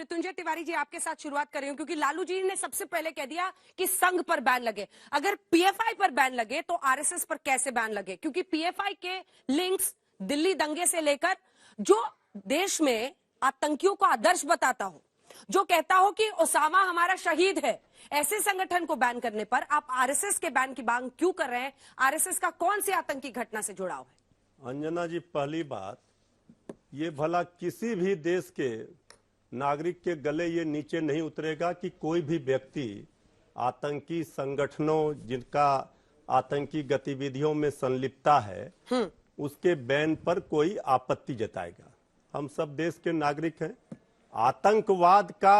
मृत्युंजय तिवारी जी, आपके साथ शुरुआत कर रही हूं, क्योंकि लालू जी ने सबसे पहले कह दिया कि संघ पर बैन लगे। अगर पीएफआई पर बैन लगे तो आरएसएस पर कैसे बैन लगे? क्योंकि पीएफआई के लिंक्स दिल्ली दंगे से लेकर, जो देश में आतंकियों को आदर्श बताता हो, जो कहता हो कि ओसामा हमारा शहीद है, ऐसे संगठन को बैन करने पर आप आरएसएस के बैन की मांग क्यों कर रहे हैं? आरएसएस का कौन सी आतंकी घटना से जुड़ाव है? अंजना जी, पहली बात, ये भला किसी भी देश के नागरिक के गले ये नीचे नहीं उतरेगा कि कोई भी व्यक्ति आतंकी संगठनों जिनका आतंकी गतिविधियों में संलिप्तता है उसके बैन पर कोई आपत्ति जताएगा। हम सब देश के नागरिक हैं। आतंकवाद का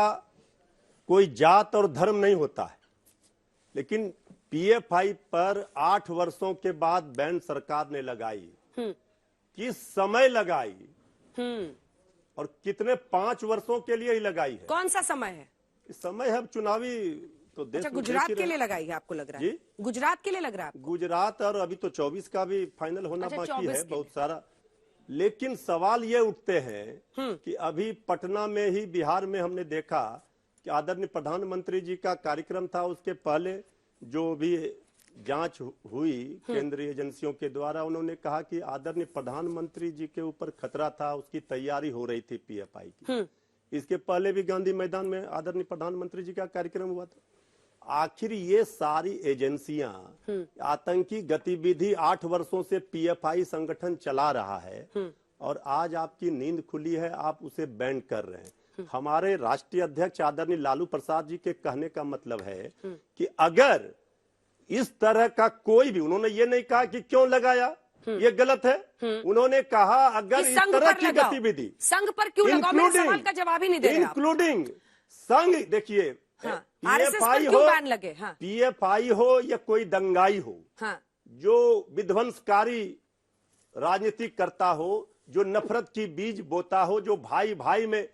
कोई जात और धर्म नहीं होता है, लेकिन पीएफआई पर 8 वर्षों के बाद बैन सरकार ने लगाई। किस समय लगाई और कितने 5 वर्षों के लिए ही लगाई है? कौन सा समय है? इस समय है चुनावी, तो देश अच्छा, गुजरात के लिए लगाई है आपको लग रहा है? जी, गुजरात के लिए लग रहा है? गुजरात, और अभी तो 24 का भी फाइनल होना बाकी है, बहुत सारा। लेकिन सवाल ये उठते हैं कि अभी पटना में ही, बिहार में हमने देखा कि आदरणीय प्रधानमंत्री जी का कार्यक्रम था, उसके पहले जो भी जांच हुई केंद्रीय एजेंसियों के द्वारा, उन्होंने कहा कि आदरणीय प्रधानमंत्री जी के ऊपर खतरा था, उसकी तैयारी हो रही थी पीएफआई की। इसके पहले भी गांधी मैदान में आदरणीय प्रधानमंत्री जी का कार्यक्रम हुआ था। आखिर ये सारी एजेंसियां, आतंकी गतिविधि 8 वर्षों से पीएफआई संगठन चला रहा है और आज आपकी नींद खुली है, आप उसे बैन कर रहे हैं। हमारे राष्ट्रीय अध्यक्ष आदरणीय लालू प्रसाद जी के कहने का मतलब है कि अगर इस तरह का कोई भी, उन्होंने ये नहीं कहा कि क्यों लगाया, ये गलत है। उन्होंने कहा अगर इस तरह की गतिविधि संघ पर क्यों लगाओ, मेरे सवाल का जवाब ही नहीं दे रहे आप। इंक्लूडिंग संघ, देखिए, पीएफआई हो, पीएफआई हो या कोई दंगाई हो, जो विध्वंसकारी राजनीति करता हो, जो नफरत की बीज बोता हो, जो भाई भाई में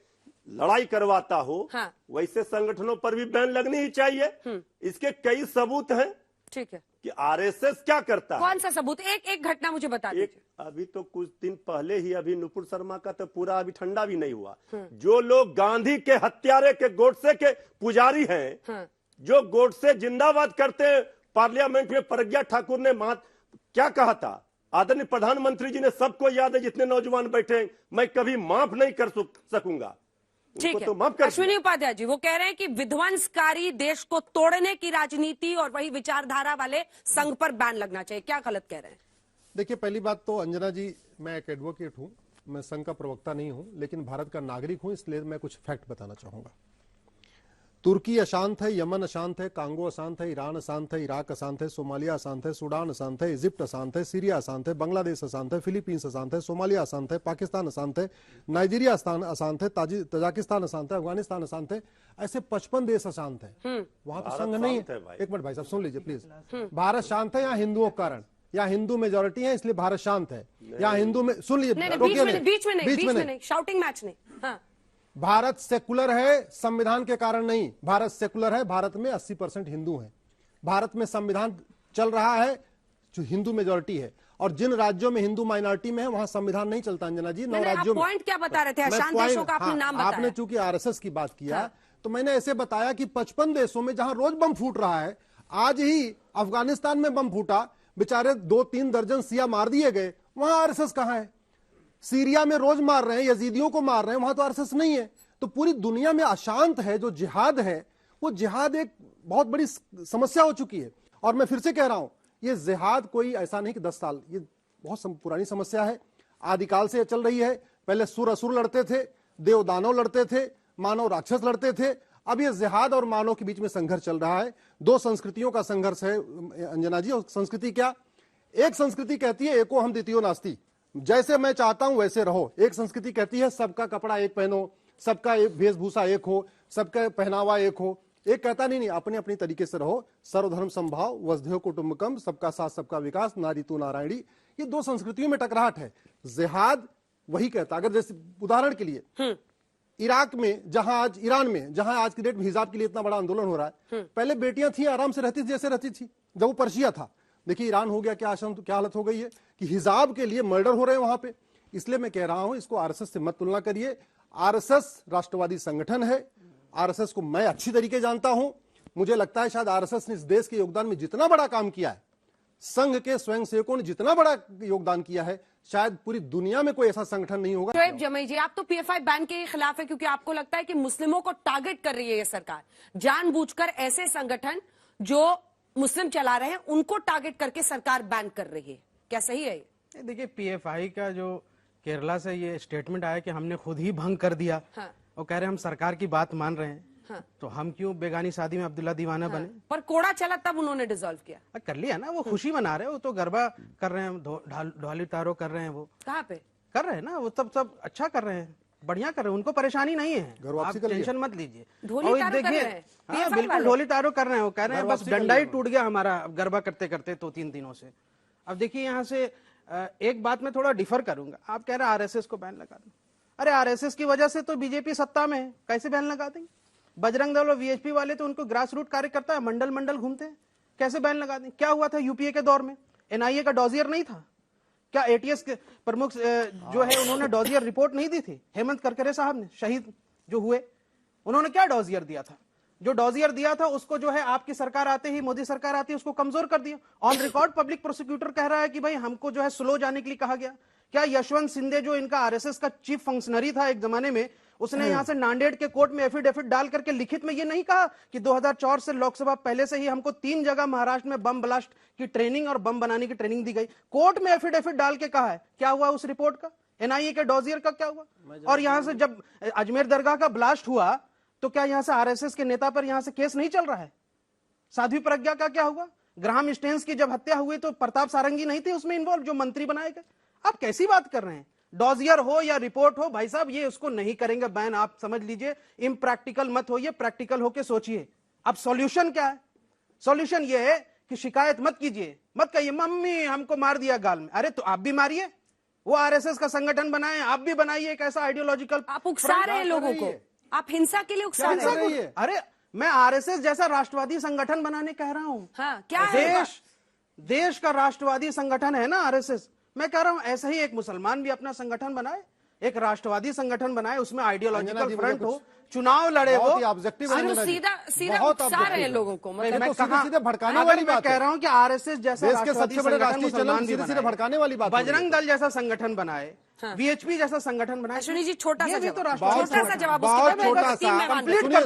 लड़ाई करवाता हो, वैसे संगठनों पर भी बैन लगनी ही चाहिए। इसके कई सबूत हैं। ठीक है, कि आरएसएस क्या करता है। कौन सा सबूत? एक घटना मुझे बता दीजिए। अभी तो कुछ दिन पहले ही, अभी नुपुर शर्मा का तो पूरा अभी ठंडा भी नहीं हुआ। जो लोग गांधी के हत्यारे के, गोडसे के पुजारी हैं, जो गोडसे जिंदाबाद करते हैं, पार्लियामेंट में प्रज्ञा ठाकुर ने क्या कहा था? आदरणीय प्रधानमंत्री जी ने, सबको याद है जितने नौजवान बैठे हैं, मैं कभी माफ नहीं कर सकूंगा। ठीक है, तो अश्विनी उपाध्याय जी वो कह रहे हैं कि विध्वंसकारी, देश को तोड़ने की राजनीति और वही विचारधारा वाले संघ पर बैन लगना चाहिए। क्या गलत कह रहे हैं? देखिए, पहली बात तो अंजना जी, मैं एक एडवोकेट हूं, मैं संघ का प्रवक्ता नहीं हूं, लेकिन भारत का नागरिक हूं, इसलिए मैं कुछ फैक्ट बताना चाहूंगा। तुर्की अशांत है, यमन अशांत है, कांगो अशांत है, ईरान अशांत है, इराक अशांत है, सोमालिया अशांत है, सूडान अशांत है, इजिप्ट अशांत है, सीरिया अशांत है, बांग्लादेश अशांत है, फिलीपींस अशांत है, सोमालिया अशांत है, पाकिस्तान अशांत है, नाइजीरिया अशांत है, तजाकिस्तान अशांत है, अफगानिस्तान अशांत है। ऐसे 55 देश अशांत है। वहां तो संघ नहीं है। एक मिनट भाई साहब, सुन लीजिए प्लीज। भारत शांत है यहाँ हिंदुओं के कारण, या हिंदू मेजोरिटी है इसलिए भारत शांत है, या हिंदू में, सुन लीजिए, बीच में नहीं, शाउटिंग मैच नहीं। भारत सेकुलर है संविधान के कारण नहीं, भारत सेकुलर है, भारत में 80% हिंदू हैं। भारत में संविधान चल रहा है जो हिंदू मेजोरिटी है, और जिन राज्यों में हिंदू माइनॉरिटी में है वहां संविधान नहीं चलता। अंजना जी, 9 राज्यों में। पॉइंट क्या बता रहे थे? अशांत देशों का आपने नाम बताया। आपने चूंकि आरएसएस की बात किया, तो मैंने ऐसे बताया कि 55 देशों में जहां रोज बम फूट रहा है, आज ही अफगानिस्तान में बम फूटा, बेचारे 2-3 दर्जन सिया मार दिए गए, वहां आरएसएस कहां है? सीरिया में रोज मार रहे हैं, यजीदियों को मार रहे हैं, वहां तो आरएसएस नहीं है। तो पूरी दुनिया में अशांत है। जो जिहाद है, वो जिहाद एक बहुत बड़ी समस्या हो चुकी है। और मैं फिर से कह रहा हूं, ये जिहाद कोई ऐसा नहीं कि 10 साल, ये बहुत पुरानी समस्या है, आदिकाल से चल रही है। पहले सुर असुर लड़ते थे, देव दानव लड़ते थे, मानव राक्षस लड़ते थे। अब ये जिहाद और मानव के बीच में संघर्ष चल रहा है। 2 संस्कृतियों का संघर्ष है अंजना जी। और संस्कृति क्या? एक संस्कृति कहती है एको हम द्वितीयो नास्ति, जैसे मैं चाहता हूं वैसे रहो। एक संस्कृति कहती है सबका कपड़ा एक पहनो, सबका वेशभूषा एक हो, सबका पहनावा एक हो। एक कहता नहीं, अपने अपनी तरीके से रहो, सर्वधर्म संभाव, वसुधैव कुटुंबकम, सबका साथ सबका विकास, नारी तू नारायणी। ये 2 संस्कृतियों में टकराहट है। जिहाद वही कहता। अगर जैसे उदाहरण के लिए इराक में, जहां आज, ईरान में, जहां आज की डेट में हिजाब के लिए इतना बड़ा आंदोलन हो रहा है, पहले बेटियां थी, आराम से रहती थी जैसे रहती थी जब वो पर्शिया था। देखिए ईरान हो गया, क्या हालत हो गई है कि हिजाब के लिए मर्डर हो रहे हैं वहां पे। इसलिए मैं कह रहा हूं, इसको आरएसएस से मत तुलना करिए। आरएसएस राष्ट्रवादी संगठन है। आरएसएस को मैं अच्छी तरीके जानता हूं। मुझे लगता है शायद आरएसएस ने इस देश के योगदान में जितना बड़ा काम किया है, संघ के स्वयंसेवकों ने जितना बड़ा योगदान किया है, शायद पूरी दुनिया में कोई ऐसा संगठन नहीं होगा। शोएब जमई जी, आप तो पीएफआई बैन के खिलाफ है क्योंकि आपको लगता है कि मुस्लिमों को टारगेट कर रही है ये सरकार, जानबूझकर ऐसे संगठन जो मुस्लिम चला रहे हैं उनको टारगेट करके सरकार बैन कर रही है, क्या सही है ये? देखिए, पीएफआई का जो केरला से ये स्टेटमेंट आया कि हमने खुद ही भंग कर दिया, हाँ। वो कह रहे हैं हम सरकार की बात मान रहे हैं, हाँ। तो हम क्यों बेगानी शादी में अब्दुल्ला दीवाना बने? पर कोड़ा चला तब उन्होंने डिसॉल्व किया। कर लिया ना, वो खुशी मना रहे हैं, वो तो गरबा कर रहे हैं, ढोली तारो कर रहे हैं, वो कहाँ पे कर रहे हैं ना, वो सब अच्छा कर रहे हैं, बढ़िया कर रहे हैं, उनको परेशानी नहीं है, आप टेंशन मत लीजिए। ढोली तारो कर रहे हैं, हाँ बिल्कुल ढोली तारो कर रहे हैं, वो कह रहे हैं बस डंडा ही टूट गया हमारा गरबा करते करते तो 3 दिनों से। अब देखिए, यहाँ से एक बात मैं थोड़ा डिफर करूंगा, आप कह रहे हैं आरएसएस को बैन लगा दो। अरे आरएसएस की वजह से तो बीजेपी सत्ता में है, कैसे बैन लगा देंगे? बजरंग दल और वीएचपी वाले तो उनको ग्रास रूट कार्यकर्ता है, मंडल मंडल घूमते हैं, कैसे बैन लगा दें? क्या हुआ था यूपीए के दौर में? एनआईए का डॉजियर नहीं था क्या? एटीएस के प्रमुख जो है उन्होंने डॉजियर रिपोर्ट नहीं दी थी? हेमंत करकरे साहब ने, शहीद जो हुए, उन्होंने क्या डॉजियर दिया था? जो डॉजियर दिया था उसको जो है आपकी सरकार आते ही, मोदी सरकार आती है, उसको कमजोर कर दिया। ऑन रिकॉर्ड पब्लिक प्रोसिक्यूटर कह रहा है कि भाई हमको जो है स्लो जाने के लिए कहा गया। क्या यशवंत सिंधे जो इनका आरएसएस का चीफ फंक्शनरी था एक जमाने में, उसने यहां से नांदेड़ के कोर्ट में एफिडेविट डाल करके लिखित में ये नहीं कहा कि 2004 से लोकसभा पहले से ही हमको 3 जगह महाराष्ट्र में बम ब्लास्ट की ट्रेनिंग और बम बनाने की ट्रेनिंग दी गई? कोर्ट में एफिडेविट डाल के कहा है। क्या हुआ उस रिपोर्ट का? एनआईए के डॉजियर का क्या हुआ? और यहां से जब अजमेर दरगाह का ब्लास्ट हुआ तो क्या यहां से आरएसएस के नेता पर यहां से केस नहीं चल रहा है? साध्वी प्रज्ञा का क्या हुआ? ग्राहम स्टेन्स की जब हत्या हुई तो प्रताप सारंगी नहीं थे उसमें इन्वॉल्व, जो मंत्री बनाए गए? आप कैसी बात कर रहे हैं? डॉजियर हो या रिपोर्ट हो, भाई साहब ये उसको नहीं करेंगे बैन, आप समझ लीजिए। इम्प्रैक्टिकल मत होइए, प्रैक्टिकल होके सोचिए। अब सॉल्यूशन क्या है? सॉल्यूशन ये है कि शिकायत मत कीजिए, मत कहिए मम्मी हमको मार दिया गाल में। अरे तो आप भी मारिए, वो आरएसएस का संगठन बनाए, आप भी बनाइए एक ऐसा आइडियोलॉजिकल। आप उकसा रहे हैं लोगों को, आप हिंसा के लिए उकसा रहे हैं। अरे मैं आरएसएस जैसा राष्ट्रवादी संगठन बनाने कह रहा हूं। हाँ, क्या है? देश का राष्ट्रवादी संगठन है ना आरएसएस। मैं कह रहा हूं ऐसा ही एक मुसलमान भी अपना संगठन बनाए, एक राष्ट्रवादी संगठन बनाए, उसमें आइडियोलॉजिकल फ्रंट हो, चुनाव लड़े वो। सीधा सीधा उकसा रहे हैं लोगों को, मैं सीधे भड़काने वाली बात कह रहा हूं कि आरएसएस जैसा सबसे बड़े राष्ट्रीय चलन सीधे भड़काने वाली बात, बजरंग दल जैसा संगठन बनाए, वीएचपी जैसा संगठन बनाए। अश्विनी जी छोटा सा जवाब,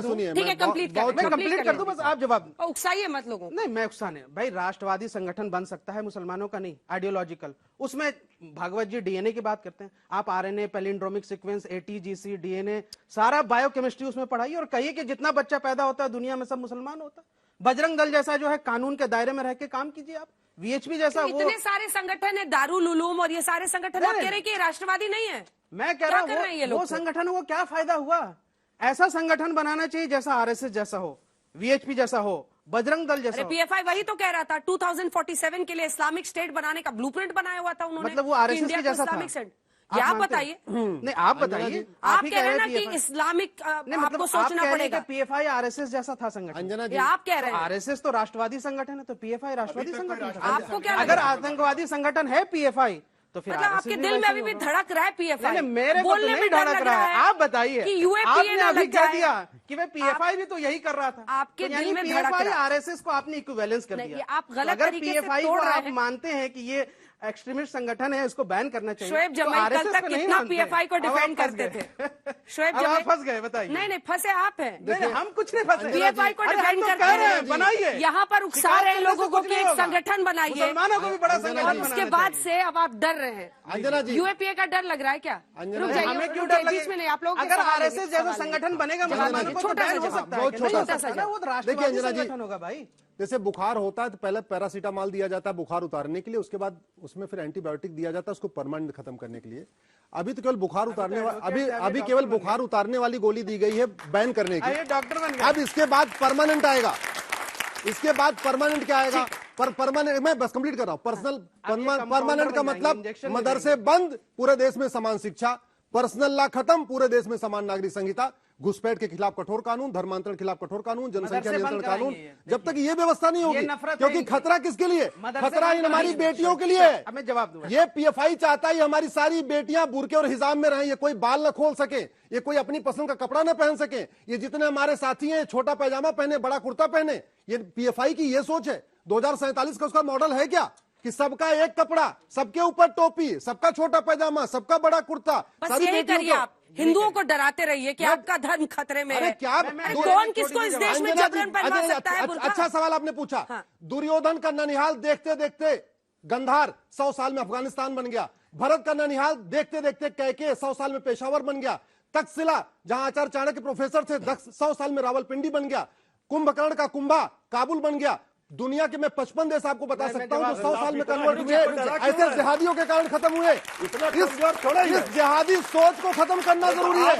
सुनिए, ठीक है, कंप्लीट कर दूं बस, आप जवाब उकसाइए मत लोगों। नहीं मैं उकसाने, भाई राष्ट्रवादी संगठन बन सकता है, मुसलमानों का नहीं, आइडियोलॉजिकल। उसमें भागवत जी डीएनए की बात करते हैं, आप RNA, palindromic sequence, ATGC, DNA, सारा बायोकेमिस्ट्री उसमें पढ़ाइए और कहिए कि जितना बच्चा पैदा होता है दुनिया में सब मुसलमान होता है। बजरंग दल जैसा जो है कानून के दायरे में रह के काम कीजिए आप। वीएचपी जैसा वो इतने सारे संगठन है, दारुल उलूम और ये सारे संगठन, आप कह रहे हैं कि राष्ट्रवादी नहीं है? मैं कह रहा हूं वो संगठन को क्या फायदा हुआ? ऐसा संगठन बनाना चाहिए जैसा आरएसएस जैसा हो, वीएचपी जैसा हो, बजरंग दल जैसा। पीएफआई वही तो कह रहा था, 2047 के लिए इस्लामिक स्टेट बनाने का ब्लूप्रिंट बनाया हुआ था उन्होंने, मतलब वो आरएसएस के जैसा था। ये आप बताइए। नहीं आप बताइए, आप कह रहे हैं ना कि इस्लामिक आपको सोचना पड़ेगा। पीएफआई आरएसएस जैसा था संगठन, ये आप कह रहे हैं। आरएसएस तो राष्ट्रवादी संगठन है, तो पीएफआई राष्ट्रवादी संगठन है। आपको क्या अगर आतंकवादी संगठन है पीएफआई तो फिर मतलब आपके दिल में अभी भी धड़क रहा है पीएफआई? मेरे को तो नहीं धड़क रहा है, आप बताइए। आपने अभी कह दिया कि भाई पीएफआई भी तो यही कर रहा था, आपके दिल में धड़क रहा है। आरएसएस को आपने इक्विवेलेंस कर दिया। आप गलत तरीके से पीएफआई को आप मानते हैं कि ये एक्सट्रीमिस्ट संगठन है, इसको बैन करना चाहिए। शोएब जमई कल तक कितना पीएफआई को डिफेंड करते थे। शोएब जमई फंस गए, बताइए। नहीं फंसे आप हैं। हम कुछ नहीं फंसे, पीएफआई को डिफेंड करते हैं, बनाइए। यहाँ पर उकसा रहे हैं लोगों को कि एक संगठन बनाइए, मुसलमानों को भी बड़ा संगठन। उसके बाद से अब आप डर रहे हैं। अंजना जी, यूएपीए का डर लग रहा है क्या? रुक जाइए, हमें क्यों डर बीच में नहीं, आप लोग अगर आरएसएस जैसा संगठन बनेगा मुसलमानों को, छोटा सा हो सकता है, बहुत छोटा सा। वो राष्ट्रवादी संगठन होगा भाई। जैसे बुखार होता है तो पहले पैरासीटामॉल दिया जाता है बुखार उतारने के लिए, उसके बाद उसमें फिर एंटीबायोटिक दिया जाता है उसको परमानेंट खत्म करने के लिए। अभी तो केवल बुखार उतारने अभी केवल बुखार उतारने वाली गोली दी गई है बैन करने की। डॉक्टर बन गए। अब इसके बाद परमानेंट आएगा, इसके बाद परमानेंट क्या आएगा? पर परमानेंट, मैं बस कंप्लीट कर रहा हूं। पर्सनल परमानेंट का मतलब मदरसे बंद, पूरे देश में समान शिक्षा, पर्सनल लॉ खत्म, पूरे देश में समान नागरिक संहिता, घुसपैठ के खिलाफ कठोर कानून, धर्मांतरण के खिलाफ कठोर कानून, जनसंख्या नियंत्रण कानून। जब तक ये व्यवस्था नहीं होगी, क्योंकि खतरा किसके लिए, खतरा इन हमारी बेटियों के लिए है। अब मैं जवाब दूंगा। ये पीएफआई चाहता है हमारी सारी बेटियां बुर्के और हिजाब में रहें, ये कोई बाल न खोल सके, ये कोई अपनी पसंद का कपड़ा न पहन सके, ये जितने हमारे साथी हैं छोटा पैजामा पहने, बड़ा कुर्ता पहने, ये पीएफआई की ये सोच है। 2047 का उसका मॉडल है क्या कि सबका एक कपड़ा, सबके ऊपर टोपी, सबका छोटा पैजामा, सबका बड़ा कुर्ता। बस यही करिए आप, हिंदुओं को डराते रहिए कि आपका धर्म खतरे में है। क्या कौन किसको इस देश में जबरन पहनवा सकता है बुर्का? अच्छा सवाल आपने पूछा। हाँ। दुर्योधन का ननिहाल देखते देखते गंधार 100 साल में अफगानिस्तान बन गया। भरत का ननिहाल देखते देखते कैके 100 साल में पेशावर बन गया। तक्षशिला जहां आचार्य चाणक्य प्रोफेसर थे 100 साल में रावलपिंडी बन गया। कुंभकर्ण का कुंभा काबुल बन गया। दुनिया के मैं 55 देश आपको बता सकता हूं जो 100 साल में कन्वर्ट हुए, ऐसे जिहादियों के कारण खत्म हुए। इस जिहादी सोच को खत्म करना जरूरी है।